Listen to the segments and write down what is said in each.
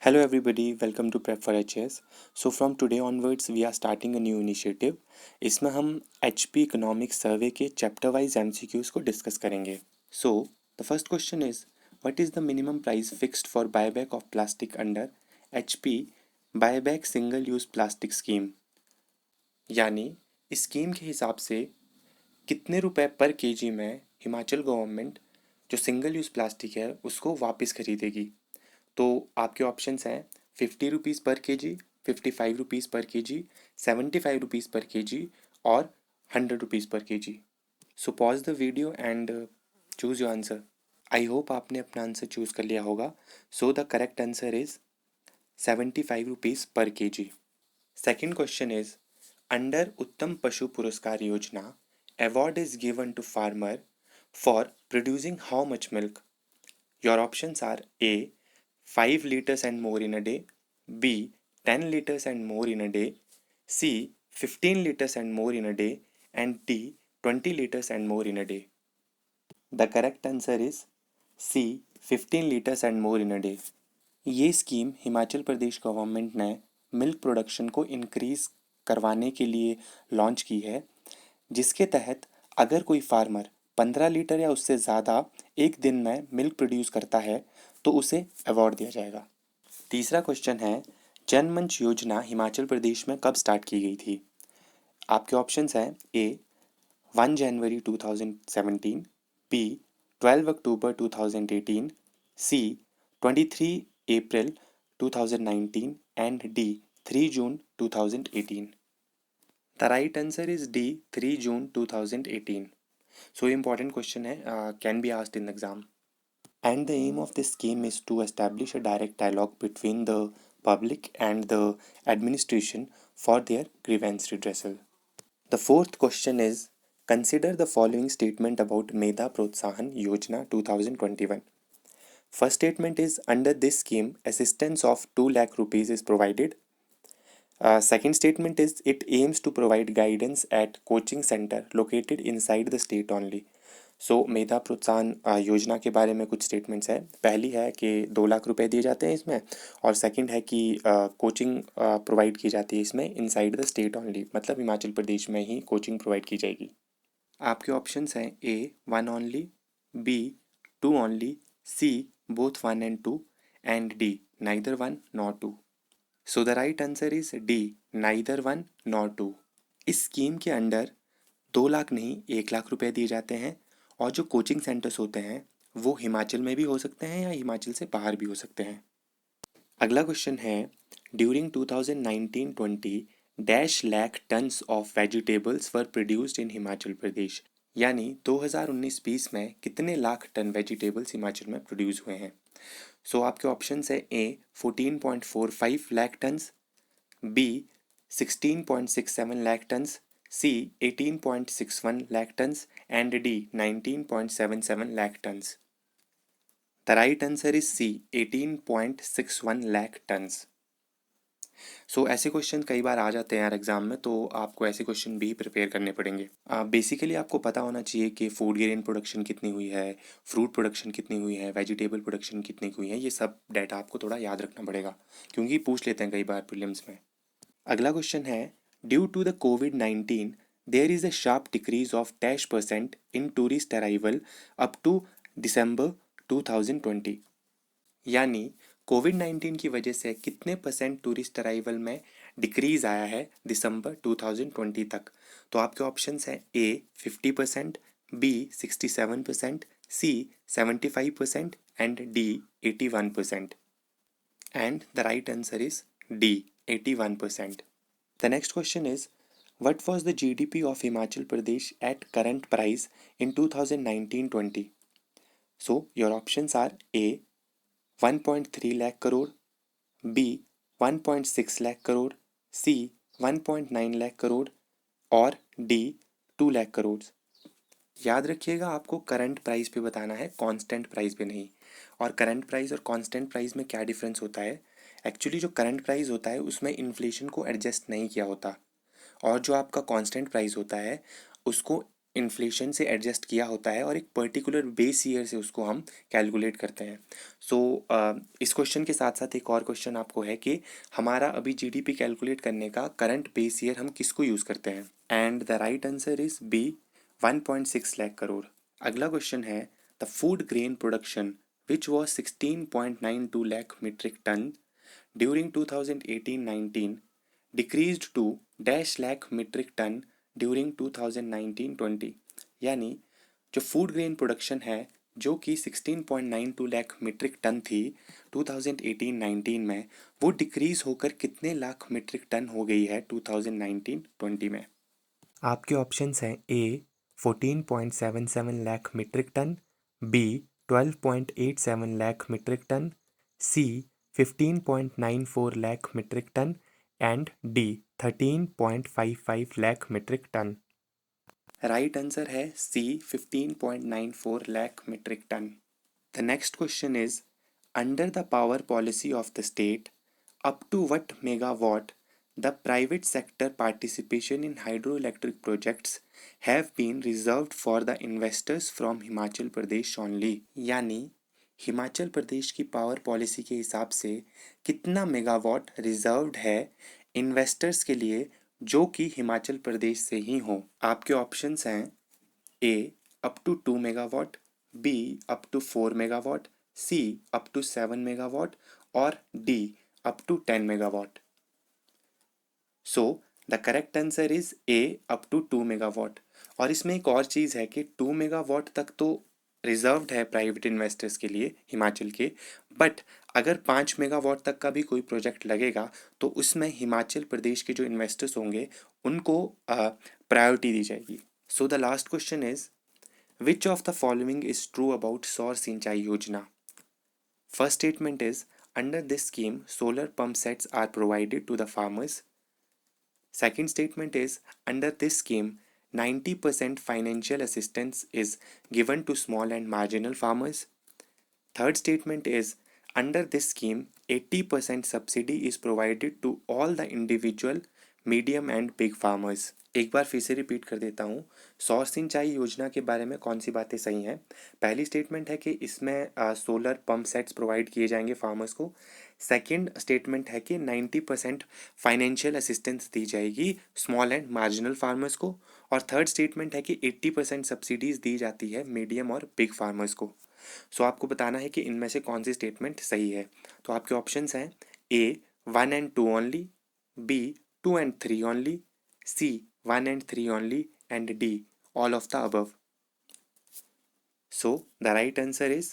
Hello everybody, welcome to Prep for HS. So from today onwards we are starting a new initiative. इसमें हम HP economic survey के chapter wise MCQs को discuss करेंगे. So the first question is, what is the minimum price fixed for buyback of plastic under HP buyback single use plastic scheme? यानी इस scheme के हिसाब से कितने रुपए पर केजी में हिमाचल गवर्नमेंट जो सिंगल यूज़ प्लास्टिक है उसको वापस खरीदेगी. तो आपके ऑप्शंस हैं 50 rupees per KG, 55 rupees per KG, 75 rupees per KG और 100 rupees per KG. So pause the video and choose your answer. I hope आपने अपना आंसर चूज़ कर लिया होगा. So the correct answer is 75 rupees per KG. Second question is, under उत्तम पशु पुरस्कार योजना award is given to farmer for producing how much milk? Your options are A 5 liters and more in a day, B 10 liters and more in a day, C 15 liters and more in a day, and D 20 liters and more in a day. The correct answer is C 15 liters and more in a day. ये scheme Himachal Pradesh government ने milk production को increase करवाने के लिए launch की है, जिसके तहत अगर कोई फार्मर 15 लीटर या उससे ज़्यादा एक दिन में मिल्क प्रोड्यूस करता है तो उसे अवार्ड दिया जाएगा. तीसरा क्वेश्चन है, जनमंच योजना हिमाचल प्रदेश में कब स्टार्ट की गई थी? आपके ऑप्शंस हैं A 1 January 2017, B 12 October 2018, C 23 April 2019 and D 3 June 2018. The right answer is D 3 June 2018. So ये इंपॉर्टेंट क्वेश्चन है, can be asked in exam. And the aim of this scheme is to establish a direct dialogue between the public and the administration for their grievance redressal. The fourth question is, consider the following statement about Medha Protsahan Yojana 2021. First statement is, under this scheme, assistance of 2 lakh rupees is provided. Second statement is, it aims to provide guidance at coaching center located inside the state only. सो मेधा प्रोत्साहन योजना के बारे में कुछ statements है. पहली है कि 2 लाख रुपए दिए जाते हैं इसमें, और सेकंड है कि कोचिंग प्रोवाइड की जाती है इसमें इनसाइड द स्टेट ओनली, मतलब हिमाचल प्रदेश में ही कोचिंग प्रोवाइड की जाएगी. आपके ऑप्शंस हैं A 1 only, B 2 only, C both 1 and 2 and D neither 1 nor 2. So the right answer is D neither 1 nor 2. इस स्कीम के अंडर 2 लाख नहीं 1 लाख रुपए दिए जाते हैं, और जो कोचिंग सेंटर्स होते हैं वो हिमाचल में भी हो सकते हैं या हिमाचल से बाहर भी हो सकते हैं. अगला क्वेश्चन है, during 2019-20 dash lakh tons of vegetables were produced in Himachal Pradesh. यानी 2019-20 में कितने लाख टन वेजिटेबल्स हिमाचल में प्रोड्यूस हुए हैं? सो आपके ऑप्शंस है A 14.45 lakh tons, B 16.67 lakh tons, C 18.61 lakh tons and D 19.77 lakh tons. The right answer is C 18.61 lakh tons. सो ऐसे क्वेश्चन कई बार आ जाते हैं यार एग्जाम में, तो आपको ऐसे क्वेश्चन भी प्रिपेयर करने पड़ेंगे. बेसिकली आपको पता होना चाहिए कि फूड ग्रेन प्रोडक्शन कितनी हुई है, फ्रूट प्रोडक्शन कितनी हुई है, वेजिटेबल प्रोडक्शन कितनी हुई है. ये सब डाटा आपको थोड़ा याद रखना पड़ेगा क्योंकि पूछ लेते हैं कई बार प्रीलिम्स में. अगला क्वेश्चन है, due to the COVID there is a sharp decrease of dash percent in tourist arrival up to December 2020. यानी कोविड-19 की वजह से कितने परसेंट टूरिस्ट अराइवल में डिक्रीज आया है दिसंबर 2020 तक? तो आपके ऑप्शंस हैं A 50%, B 67%, C 75% and D 81%. And the right answer is D 81%. The next question is, what was the GDP of Himachal Pradesh at current price in 2019-20? So your options are A 1.3 lakh crore, B 1.6 lakh crore, C 1.9 lakh crore और D 2 lakh crore. याद रखिएगा आपको current price पे बताना है, constant price पे नहीं. और करंट प्राइस और कांस्टेंट प्राइस में क्या डिफरेंस होता है? एक्चुअली जो करंट प्राइस होता है उसमें इन्फ्लेशन को एडजस्ट नहीं किया होता, और जो आपका कांस्टेंट प्राइस होता है उसको इन्फ्लेशन से एडजस्ट किया होता है और एक पर्टिकुलर बेस ईयर से उसको हम कैलकुलेट करते हैं। सो इस क्वेश्चन के साथ साथ एक और क्वेश्चन आपको है कि हमारा अभी जीडीपी कैलकुलेट करने का करंट बेस ईयर हम किसको यूज़ करते हैं, and the right answer is B, 1.6 lakh crore. अगला क्वेश्चन है the food grain production which was 16.92 lakh metric ton during 2018-19 decreased to dash lakh metric ton during 2019-20। यानी जो फूड ग्रेन प्रोडक्शन है जो कि 16.92 लाख मीट्रिक टन थी 2018-19 में, वो डिक्रीज होकर कितने लाख मीट्रिक टन हो गई है 2019-20 में। आपके ऑप्शंस हैं A 14.77 lakh metric ton, B 12.87 lakh metric ton, C 15.94 lakh metric ton and D 13.55 lakh metric ton. Right answer है C 15.94 lakh metric ton. The next question is under the power policy of the state up to what megawatt the private sector participation in hydroelectric projects have been reserved for the investors from Himachal Pradesh only। यानी हिमाचल प्रदेश की power policy के हिसाब से कितना megawatt reserved है investors के लिए जो कि हिमाचल प्रदेश से ही हो। आपके ऑप्शंस हैं A up to 2 megawatt, B up to 4 megawatt, C up to 7 megawatt और D up to 10 megawatt. So the correct answer is A up to 2 megawatt. और इसमें एक और चीज़ है कि 2 मेगावाट तक तो रिजर्व्ड है प्राइवेट इन्वेस्टर्स के लिए हिमाचल के, बट अगर 5 मेगावाट तक का भी कोई प्रोजेक्ट लगेगा तो उसमें हिमाचल प्रदेश के जो इन्वेस्टर्स होंगे उनको प्रायोरिटी दी जाएगी। So the last question is which of the following is true about सौर सिंचाई योजना। First statement is under this scheme solar pump sets are provided to the farmers. Second statement is under this scheme 90% financial assistance is given to small and marginal farmers. Third statement is under this scheme 80% subsidy is provided to all the individual, medium and big farmers. एक बार फिर से repeat कर देता हूँ, सौर सिंचाई योजना के बारे में कौन सी बातें सही हैं। पहली स्टेटमेंट है कि इसमें सोलर पंप सेट्स प्रोवाइड किए जाएंगे फार्मर्स को। सेकंड स्टेटमेंट है कि 90% फाइनेंशियल असिस्टेंस दी जाएगी स्मॉल एंड मार्जिनल फार्मर्स को। और थर्ड स्टेटमेंट है कि 80% सब्सिडीज़ दी जाती है मीडियम और बिग फार्मर्स को। सो आपको बताना है कि इनमें से कौन सी स्टेटमेंट सही है। तो आपके ऑप्शंस हैं A 1 and 2 only, B 2 and 3 only, C 1 and 3 only and D all of the above. So the right answer is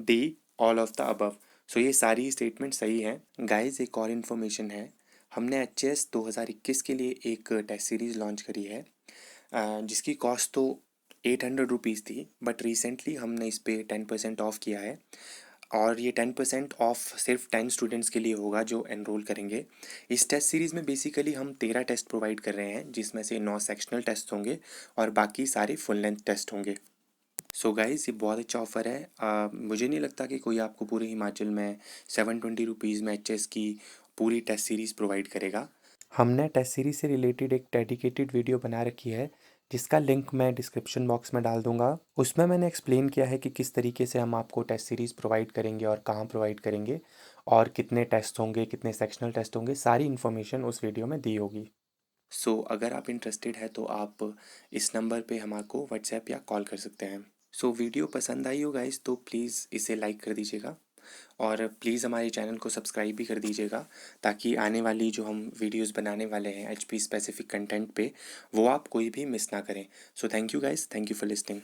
D all of the above. So ये सारी स्टेटमेंट सही हैं। गाइज एक और इन्फॉर्मेशन है, हमने HAS 2021 के लिए एक टेस्ट सीरीज़ लॉन्च करी है जिसकी कॉस्ट तो 800 रुपीज़ थी, बट रिसेंटली हमने इस पर 10% ऑफ किया है और ये 10% ऑफ सिर्फ 10 स्टूडेंट्स के लिए होगा जो एनरोल करेंगे। इस टेस्ट सीरीज़ में बेसिकली हम 13 टेस्ट प्रोवाइड कर रहे हैं जिसमें से 9 सेक्शनल टेस्ट होंगे और बाकी सारे फुल लेंथ टेस्ट होंगे। सो गाइज ये बहुत अच्छा ऑफ़र है। मुझे नहीं लगता कि कोई आपको पूरे हिमाचल में 720 रुपीज़ में HAS की पूरी टेस्ट सीरीज़ प्रोवाइड करेगा। हमने टेस्ट सीरीज से रिलेटेड एक डेडिकेटेड वीडियो बना रखी है जिसका लिंक मैं डिस्क्रिप्शन बॉक्स में डाल दूंगा। उसमें मैंने एक्सप्लेन किया है कि किस तरीके से हम आपको टेस्ट सीरीज़ प्रोवाइड करेंगे और कहाँ प्रोवाइड करेंगे और कितने टेस्ट होंगे, कितने सेक्शनल टेस्ट होंगे, सारी इन्फॉर्मेशन उस वीडियो में दी होगी। सो अगर आप इंटरेस्टेड है तो आप इस नंबर पे हमको व्हाट्सएप या कॉल कर सकते हैं। सो वीडियो पसंद आई हो गाइस तो प्लीज़ इसे लाइक कर दीजिएगा और प्लीज़ हमारे चैनल को सब्सक्राइब भी कर दीजिएगा ताकि आने वाली जो हम वीडियोस बनाने वाले हैं HP स्पेसिफिक कंटेंट पे वो आप कोई भी मिस ना करें। So thank you guys, thank you for listening.